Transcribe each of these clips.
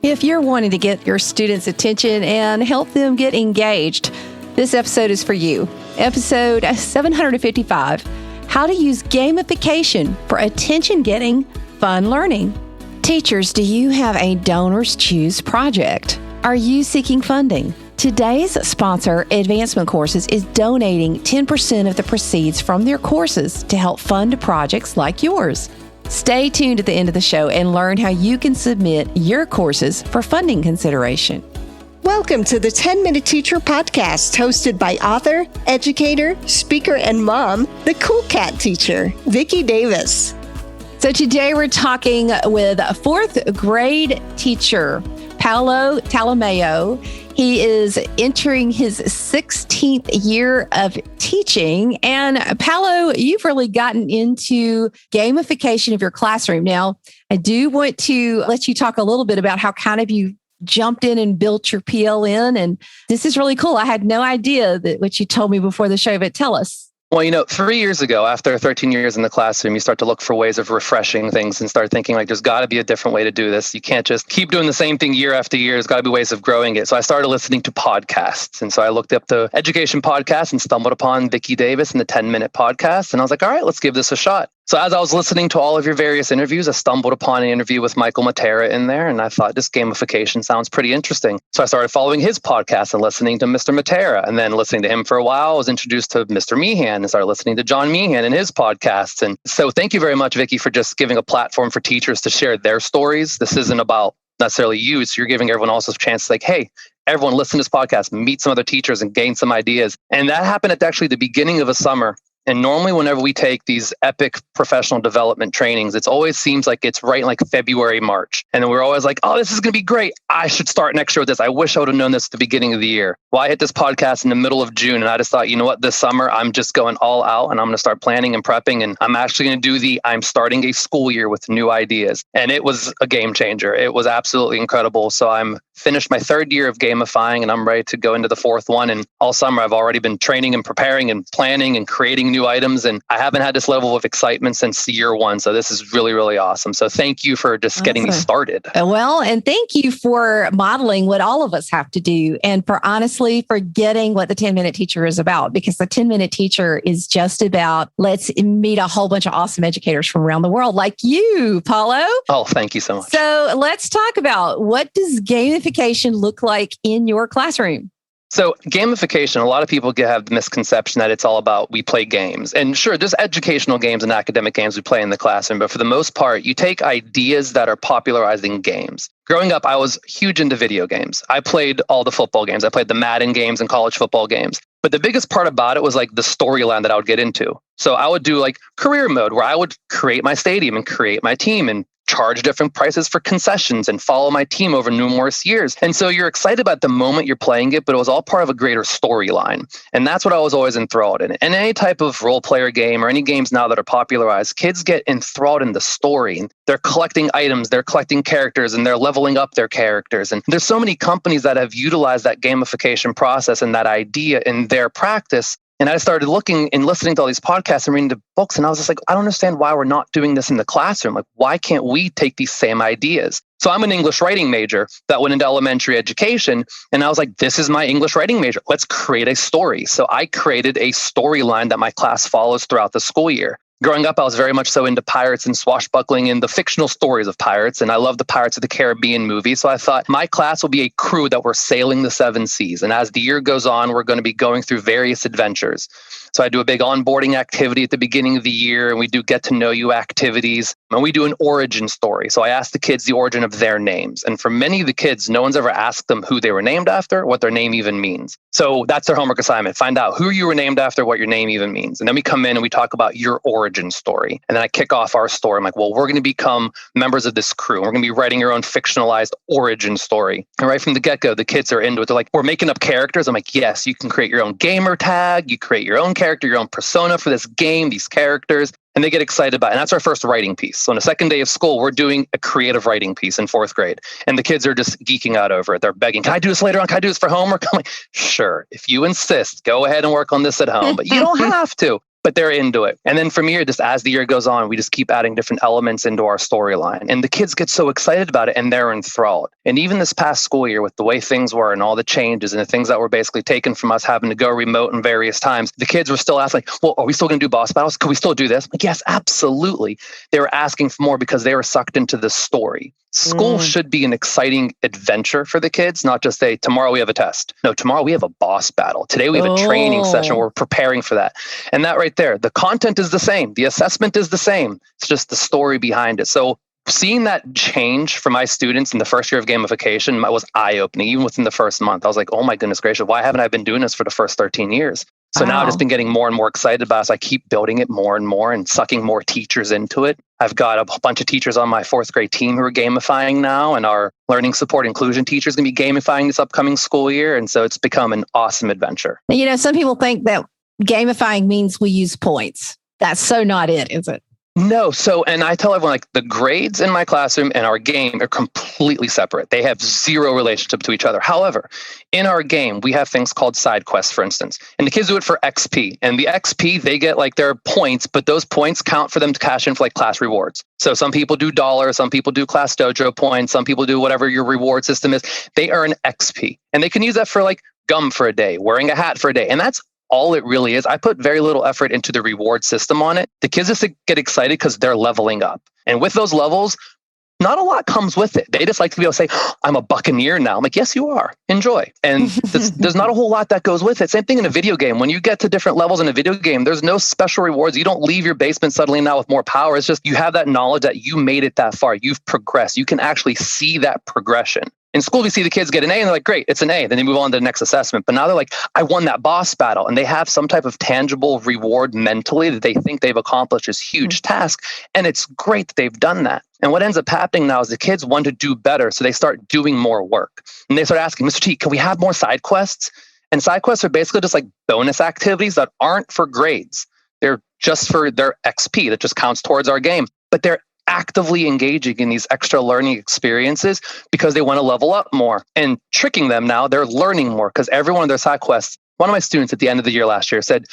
If you're wanting to get your students' attention and help them get engaged, this episode is for you. Episode 755, How to Use Gamification for Attention-Getting Fun Learning. Teachers, do you have a Donors Choose project? Are you seeking funding? Today's sponsor, Advancement Courses, is donating 10% of the proceeds from their courses to help fund projects like yours. Stay tuned at the end of the show and learn how you can submit your courses for funding consideration. Welcome to the 10-Minute Teacher Podcast, hosted by author, educator, speaker, and mom, the Cool Cat teacher, Vicki Davis. So today we're talking with a fourth grade teacher, Paolo Tolomeo. He is entering his 16th year of teaching. And Paolo, you've really gotten into gamification of your classroom. Now, I do want to let you talk a little bit about how kind of you jumped in and built your PLN. And this is really cool. I had no idea that what you told me before the show, but tell us. Well, 3 years ago, after 13 years in the classroom, you start to look for ways of refreshing things and start thinking like, there's got to be a different way to do this. You can't just keep doing the same thing year after year. There's got to be ways of growing it. So I started listening to podcasts. And so I looked up the education podcast and stumbled upon Vicki Davis and the 10-Minute Podcast. And I was like, all right, let's give this a shot. So as I was listening to all of your various interviews, I stumbled upon an interview with Michael Matera in there, and I thought this gamification sounds pretty interesting. So I started following his podcast and listening to Mr. Matera, and then listening to him for a while. I was introduced to Mr. Meehan and started listening to John Meehan and his podcasts. And so thank you very much, Vicki, for just giving a platform for teachers to share their stories. This isn't about necessarily you, so you're giving everyone else a chance to hey, everyone listen to this podcast, meet some other teachers and gain some ideas. And that happened at actually the beginning of a summer. And normally whenever we take these epic professional development trainings, it always seems like it's right in February, March. And then we're always like, oh, this is going to be great. I should start next year with this. I wish I would have known this at the beginning of the year. Well, I hit this podcast in the middle of June and I just thought, you know what, this summer, I'm just going all out and I'm going to start planning and prepping. And I'm actually going to do I'm starting a school year with new ideas. And it was a game changer. It was absolutely incredible. So I'm finished my third year of gamifying and I'm ready to go into the fourth one. And all summer, I've already been training and preparing and planning and creating new items. And I haven't had this level of excitement since year one. So this is really, really awesome. So thank you for just getting me started. Well, and thank you for modeling what all of us have to do. And for honestly, for getting what the 10-Minute Teacher is about, because the 10-Minute Teacher is just about, let's meet a whole bunch of awesome educators from around the world like you, Paolo. Oh, thank you so much. So let's talk about, what does gamification look like in your classroom? So gamification, a lot of people have the misconception that it's all about we play games. And sure, there's educational games and academic games we play in the classroom, but for the most part, you take ideas that are popularized in games. Growing up, I was huge into video games. I played all the football games. I played the Madden games and college football games. But the biggest part about it was the storyline that I would get into. So I would do career mode where I would create my stadium and create my team and charge different prices for concessions and follow my team over numerous years. And so you're excited about the moment you're playing it, but it was all part of a greater storyline. And that's what I was always enthralled in. And any type of role player game or any games now that are popularized, kids get enthralled in the story. They're collecting items, they're collecting characters, and they're leveling up their characters. And there's so many companies that have utilized that gamification process and that idea in their practice. And I started looking and listening to all these podcasts and reading the books. And I was just I don't understand why we're not doing this in the classroom. Why can't we take these same ideas? So I'm an English writing major that went into elementary education. And I was like, this is my English writing major. Let's create a story. So I created a storyline that my class follows throughout the school year. Growing up, I was very much so into pirates and swashbuckling and the fictional stories of pirates. And I love the Pirates of the Caribbean movie. So I thought my class will be a crew that were sailing the seven seas. And as the year goes on, we're going to be going through various adventures. So I do a big onboarding activity at the beginning of the year, and we do get to know you activities, and we do an origin story. So I ask the kids the origin of their names. And for many of the kids, no one's ever asked them who they were named after, what their name even means. So that's their homework assignment. Find out who you were named after, what your name even means. And then we come in and we talk about your origin story. And then I kick off our story. I'm like, well, we're going to become members of this crew. We're going to be writing your own fictionalized origin story. And right from the get-go, the kids are into it. They're like, we're making up characters. I'm like, yes, you can create your own gamer tag. You create your own character, your own persona for this game, these characters. And they get excited about it. And that's our first writing piece. So on the second day of school, we're doing a creative writing piece in fourth grade. And the kids are just geeking out over it. They're begging, can I do this later on? Can I do this for homework? I'm like, sure. If you insist, go ahead and work on this at home. But you don't have to. but they're into it. And then from here, just as the year goes on, we just keep adding different elements into our storyline. And the kids get so excited about it and they're enthralled. And even this past school year, with the way things were and all the changes and the things that were basically taken from us having to go remote in various times, the kids were still asking, like, well, are we still going to do boss battles? Could we still do this? Like, yes, absolutely. They were asking for more because they were sucked into the story. School should be an exciting adventure for the kids, not just say, tomorrow we have a test. No, tomorrow we have a boss battle. Today we have a training session. We're preparing for that. And that right there, the content is the same. The assessment is the same. It's just the story behind it. So seeing that change for my students in the first year of gamification was eye-opening. Even within the first month, I was like, oh my goodness gracious, why haven't I been doing this for the first 13 years? So now I've just been getting more and more excited about it. So I keep building it more and more and sucking more teachers into it. I've got a bunch of teachers on my fourth grade team who are gamifying now, and our learning support inclusion teacher is going to be gamifying this upcoming school year. And so it's become an awesome adventure. You know, some people think that gamifying means we use points. That's so not it, is it? No. So, and I tell everyone, like, the grades in my classroom and our game are completely separate. They have zero relationship to each other. However, in our game, we have things called side quests, for instance, and the kids do it for XP. And the XP, they get like their points, but those points count for them to cash in for like class rewards. So some people do dollars, some people do class dojo points, some people do whatever your reward system is. They earn XP, and they can use that for like gum for a day, wearing a hat for a day. And that's all it really is. I put very little effort into the reward system on it. The kids just get excited because they're leveling up. And with those levels, not a lot comes with it. They just like to be able to say, I'm a Buccaneer now. I'm like, yes, you are. Enjoy. And there's not a whole lot that goes with it. Same thing in a video game. When you get to different levels in a video game, there's no special rewards. You don't leave your basement suddenly now with more power. It's just you have that knowledge that you made it that far. You've progressed. You can actually see that progression. In school, we see the kids get an A and they're like, great, it's an A. Then they move on to the next assessment. But now they're like, I won that boss battle. And they have some type of tangible reward mentally that they think they've accomplished this huge task. And it's great that they've done that. And what ends up happening now is the kids want to do better. So they start doing more work. And they start asking, Mr. T, can we have more side quests? And side quests are basically just like bonus activities that aren't for grades. They're just for their XP that just counts towards our game. But they're actively engaging in these extra learning experiences because they want to level up more, and tricking them now. They're learning more because every one of their side quests. One of my students at the end of the year last year said,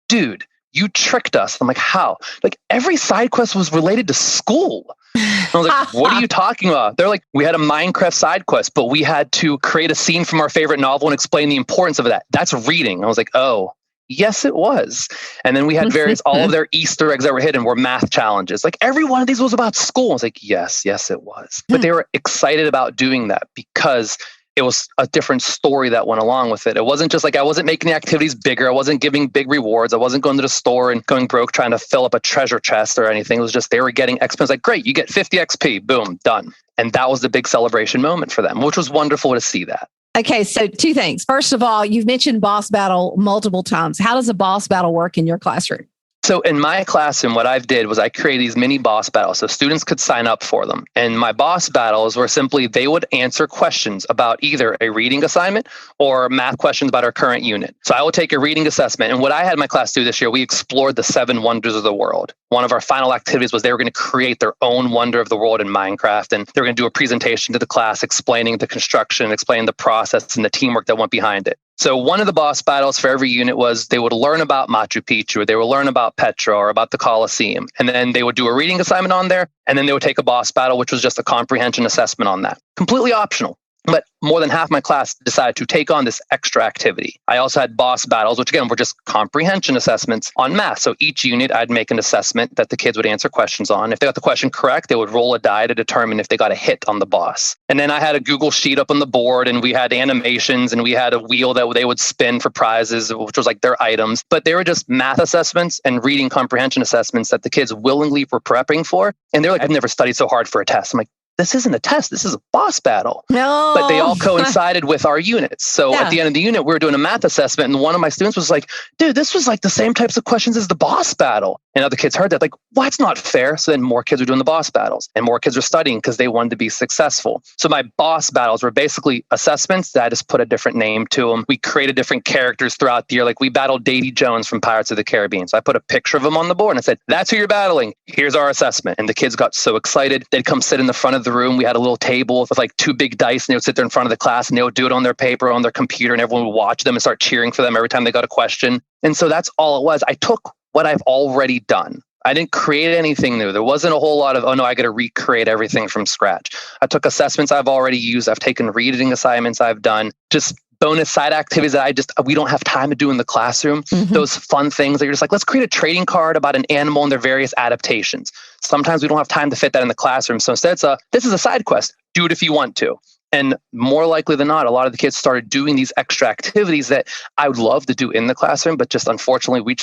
dude, you tricked us. I'm like, how? Like, every side quest was related to school. And I was like, what are you talking about? They're like, we had a Minecraft side quest, but we had to create a scene from our favorite novel and explain the importance of that. That's reading. I was like, oh, yes, it was. And then we had all of their Easter eggs that were hidden were math challenges. Like, every one of these was about school. I was like, yes, it was. But they were excited about doing that because it was a different story that went along with it. It wasn't just like, I wasn't making the activities bigger. I wasn't giving big rewards. I wasn't going to the store and going broke trying to fill up a treasure chest or anything. It was just, they were getting XP. It's like, great, you get 50 XP, boom, done. And that was the big celebration moment for them, which was wonderful to see that. Okay, so two things. First of all, you've mentioned boss battle multiple times. How does a boss battle work in your classroom? So in my classroom, what I did was I created these mini boss battles so students could sign up for them. And my boss battles were simply, they would answer questions about either a reading assignment or math questions about our current unit. So I would take a reading assessment. And what I had my class do this year, we explored the 7 wonders of the world. One of our final activities was they were going to create their own wonder of the world in Minecraft. And they were going to do a presentation to the class explaining the construction, explaining the process and the teamwork that went behind it. So one of the boss battles for every unit was they would learn about Machu Picchu, or they would learn about Petra, or about the Colosseum. And then they would do a reading assignment on there. And then they would take a boss battle, which was just a comprehension assessment on that. Completely optional. But more than half my class decided to take on this extra activity. I also had boss battles, which again were just comprehension assessments on math. So each unit, I'd make an assessment that the kids would answer questions on. If they got the question correct, they would roll a die to determine if they got a hit on the boss. And then I had a Google sheet up on the board, and we had animations, and we had a wheel that they would spin for prizes, which was like their items. But they were just math assessments and reading comprehension assessments that the kids willingly were prepping for. And they're like, I've never studied so hard for a test. I'm like, this isn't a test. This is a boss battle. No. But they all coincided with our units. So at the end of the unit, we were doing a math assessment. And one of my students was like, dude, this was like the same types of questions as the boss battle. And other kids heard that, like, well, that's not fair. So then more kids were doing the boss battles and more kids were studying because they wanted to be successful. So my boss battles were basically assessments that I just put a different name to them. We created different characters throughout the year. Like, we battled Davy Jones from Pirates of the Caribbean. So I put a picture of him on the board and I said, that's who you're battling. Here's our assessment. And the kids got so excited. They'd come sit in the front of the room. We had a little table with like 2 big dice, and they would sit there in front of the class and they would do it on their paper, on their computer, and everyone would watch them and start cheering for them every time they got a question. And so that's all it was. I took what I've already done. I didn't create anything new. There wasn't a whole lot of, oh no, I got to recreate everything from scratch. I took assessments I've already used. I've taken reading assignments I've done, just bonus side activities that we don't have time to do in the classroom. Those fun things that you're just like, let's create a trading card about an animal and their various adaptations. Sometimes we don't have time to fit that in the classroom. So instead, this is a side quest. Do it if you want to. And more likely than not, a lot of the kids started doing these extra activities that I would love to do in the classroom, but just unfortunately, we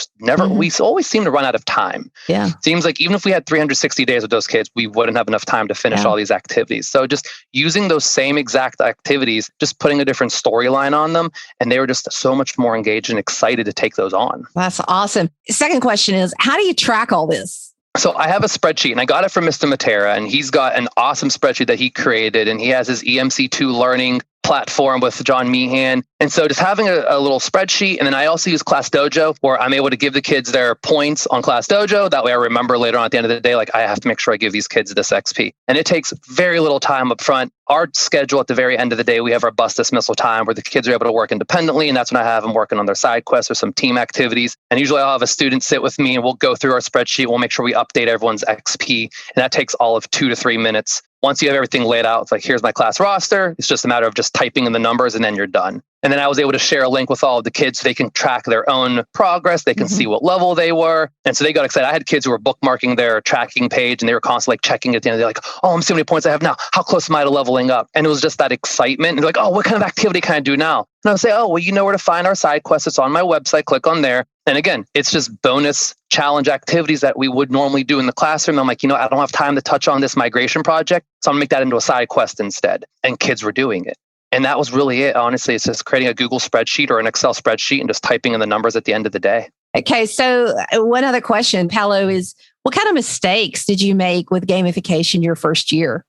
always seem to run out of time. Yeah. Seems like even if we had 360 days with those kids, we wouldn't have enough time to finish all these activities. So just using those same exact activities, just putting a different storyline on them, and they were just so much more engaged and excited to take those on. That's awesome. Second question is, how do you track all this? So I have a spreadsheet, and I got it from Mr. Matera, and he's got an awesome spreadsheet that he created, and he has his EMC2 learning platform with John Meehan. And so just having a little spreadsheet, and then I also use Class Dojo, where I'm able to give the kids their points on Class Dojo. That way I remember later on at the end of the day, like I have to make sure I give these kids this XP. And it takes very little time up front. Our schedule at the very end of the day, we have our bus dismissal time where the kids are able to work independently. And that's when I have them working on their side quests or some team activities. And usually I'll have a student sit with me and we'll go through our spreadsheet. We'll make sure we update everyone's XP. And that takes all of 2 to 3 minutes. Once you have everything laid out, it's like, here's my class roster. It's just a matter of just typing in the numbers and then you're done. And then I was able to share a link with all of the kids so they can track their own progress. They can see what level they were. And so they got excited. I had kids who were bookmarking their tracking page and they were constantly checking at the end. They're like, oh, I'm seeing how many points I have now. How close am I to leveling up? And it was just that excitement. And they're like, oh, what kind of activity can I do now? And I would say, oh, well, you know where to find our side quest. It's on my website. Click on there. And again, it's just bonus challenge activities that we would normally do in the classroom. I'm like, I don't have time to touch on this migration project. So I'm going to make that into a side quest instead. And kids were doing it. And that was really it. Honestly, it's just creating a Google spreadsheet or an Excel spreadsheet and just typing in the numbers at the end of the day. Okay. So one other question, Paolo, is what kind of mistakes did you make with gamification your first year?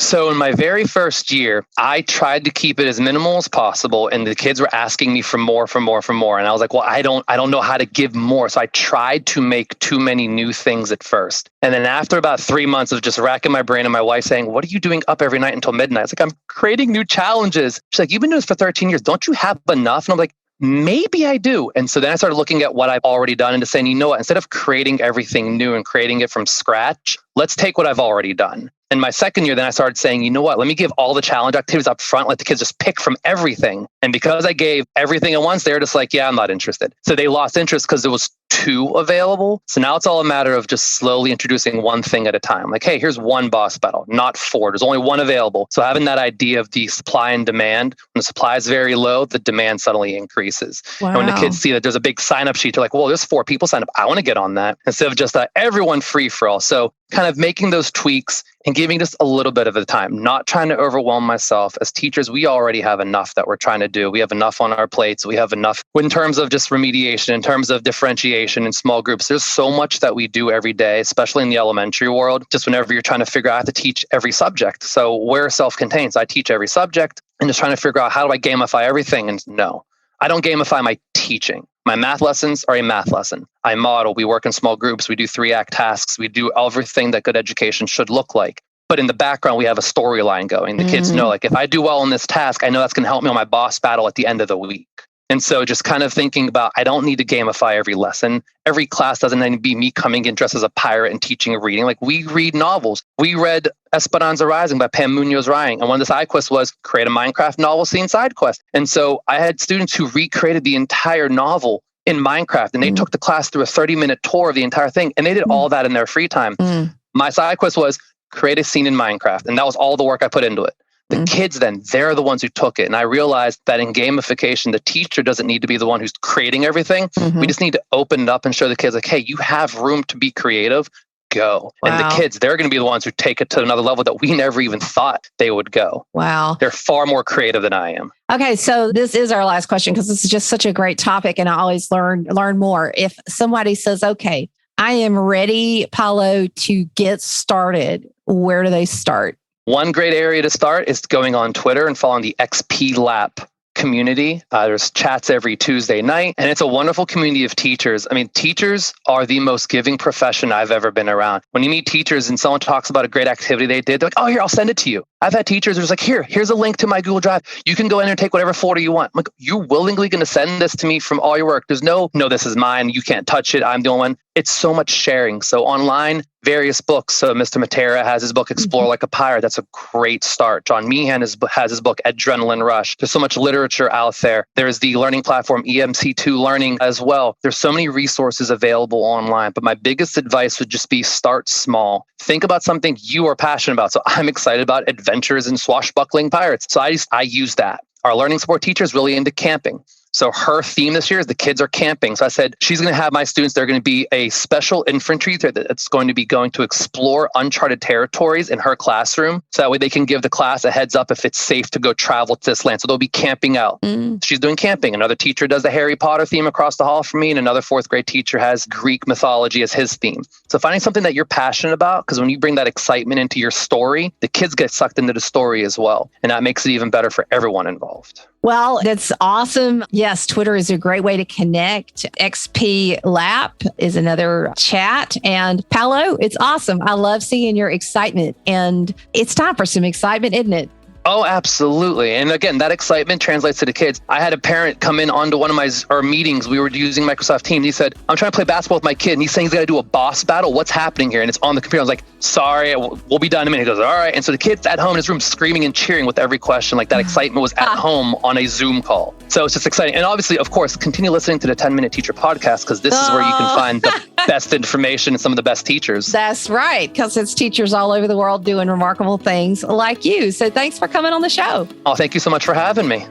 So in my very first year, I tried to keep it as minimal as possible. And the kids were asking me for more. And I was like, well, I don't know how to give more. So I tried to make too many new things at first. And then after about 3 months of just racking my brain and my wife saying, what are you doing up every night until midnight? It's like, I'm creating new challenges. She's like, you've been doing this for 13 years. Don't you have enough? And I'm like, maybe I do. And so then I started looking at what I've already done and just saying, you know what, instead of creating everything new and creating it from scratch, let's take what I've already done. In my second year, then I started saying, you know what, let me give all the challenge activities up front, let the kids just pick from everything. And because I gave everything at once, they're just like, yeah, I'm not interested. So they lost interest because there was 2 available. So now it's all a matter of just slowly introducing one thing at a time. Like, hey, here's 1 boss battle, not 4. There's only 1 available. So having that idea of the supply and demand, when the supply is very low, the demand suddenly increases. Wow. And when the kids see that there's a big sign-up sheet, they're like, well, there's 4 people signed up. I want to get on that. Instead of just everyone free for all. So kind of making those tweaks and giving just a little bit of the time, not trying to overwhelm myself. As teachers, we already have enough that we're trying to do. We have enough on our plates. We have enough in terms of just remediation, in terms of differentiation in small groups. There's so much that we do every day, especially in the elementary world, just whenever you're trying to figure out how to teach every subject. So we're self-contained. So I teach every subject and just trying to figure out how do I gamify everything? And no, I don't gamify my teaching. My math lessons are a math lesson. I model, we work in small groups, we do 3-act tasks, we do everything that good education should look like. But in the background, we have a storyline going. The kids know, like, if I do well on this task, I know that's going to help me on my boss battle at the end of the week. And so just kind of thinking about, I don't need to gamify every lesson. Every class doesn't need to be me coming in dressed as a pirate and teaching a reading. Like, we read novels. We read Esperanza Rising by Pam Munoz-Ryan. And one of the side quests was create a Minecraft novel scene side quest. And so I had students who recreated the entire novel in Minecraft, and they took the class through a 30-minute tour of the entire thing. And they did all that in their free time. My side quest was create a scene in Minecraft. And that was all the work I put into it. The kids then, they're the ones who took it. And I realized that in gamification, the teacher doesn't need to be the one who's creating everything. We just need to open it up and show the kids, like, hey, you have room to be creative. Go. Wow. And the kids, they're going to be the ones who take it to another level that we never even thought they would go. Wow. They're far more creative than I am. Okay. So this is our last question because this is just such a great topic and I always learn more. If somebody says, okay, I am ready, Paolo, to get started, where do they start? One great area to start is going on Twitter and following the XP Lap community. There's chats every Tuesday night, and it's a wonderful community of teachers. I mean, teachers are the most giving profession I've ever been around. When you meet teachers and someone talks about a great activity they did, they're like, oh, here, I'll send it to you. I've had teachers who's like, here's a link to my Google Drive. You can go in there and take whatever folder you want. I'm like, you're willingly going to send this to me from all your work. There's no, this is mine. You can't touch it. I'm the only one. it's so much sharing. So online, various books. So Mr. Matera has his book, Explore Like a Pirate. That's a great start. John Meehan has his book, Adrenaline Rush. There's so much literature out there. There's the learning platform, EMC2 Learning as well. There's so many resources available online. But my biggest advice would just be start small. Think about something you are passionate about. So I'm excited about adventures and swashbuckling pirates. So I use that. Our learning support teacher is really into camping. So her theme this year is the kids are camping. So I said, she's going to have my students, they're going to be a special infantry that's going to be going to explore uncharted territories in her classroom. So that way they can give the class a heads up if it's safe to go travel to this land. So they'll be camping out. She's doing camping. Another teacher does the Harry Potter theme across the hall for me. And another fourth grade teacher has Greek mythology as his theme. So finding something that you're passionate about, because when you bring that excitement into your story, the kids get sucked into the story as well. And that makes it even better for everyone involved. Well, that's awesome. Yes, Twitter is a great way to connect. XP Lap is another chat. And Paolo, it's awesome. I love seeing your excitement. And it's time for some excitement, isn't it? Oh, absolutely. And again, that excitement translates to the kids. I had a parent come in onto one of our meetings. We were using Microsoft Teams. He said, I'm trying to play basketball with my kid. And he's saying he's got to do a boss battle. What's happening here? And it's on the computer. I was like, sorry, we'll be done in a minute. He goes, all right. And so the kid's at home in his room screaming and cheering with every question. Like that excitement was at home on a Zoom call. So it's just exciting. And obviously, of course, continue listening to the 10-Minute Teacher podcast, because this is where you can find the best information and some of the best teachers. That's right, because it's teachers all over the world doing remarkable things like you. So thanks for coming on the show. Oh, thank you so much for having me.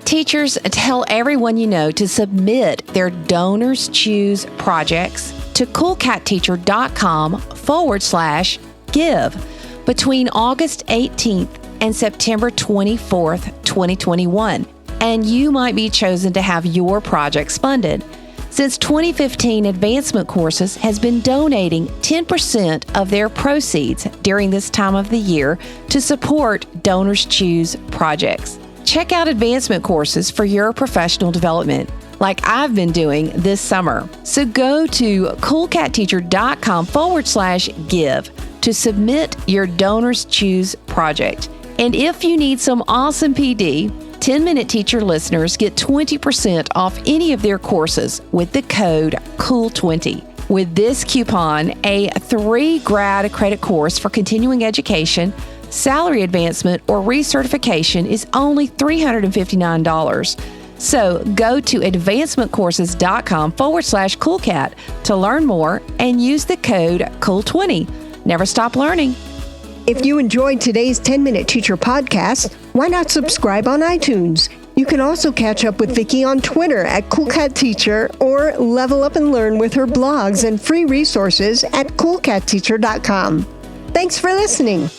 Teachers, tell everyone you know to submit their Donors Choose projects to coolcatteacher.com/give between August 18th and September 24th, 2021. And you might be chosen to have your projects funded. Since 2015, Advancement Courses has been donating 10% of their proceeds during this time of the year to support Donors Choose projects. Check out Advancement Courses for your professional development, like I've been doing this summer. So go to coolcatteacher.com/give to submit your Donors Choose project. And if you need some awesome PD, 10-Minute Teacher listeners get 20% off any of their courses with the code COOL20. With this coupon, a 3 grad credit course for continuing education, salary advancement, or recertification is only $359. So go to advancementcourses.com/coolcat to learn more and use the code COOL20. Never stop learning. If you enjoyed today's 10-Minute Teacher podcast, why not subscribe on iTunes? You can also catch up with Vicki on Twitter at CoolCatTeacher or level up and learn with her blogs and free resources at coolcatteacher.com. Thanks for listening.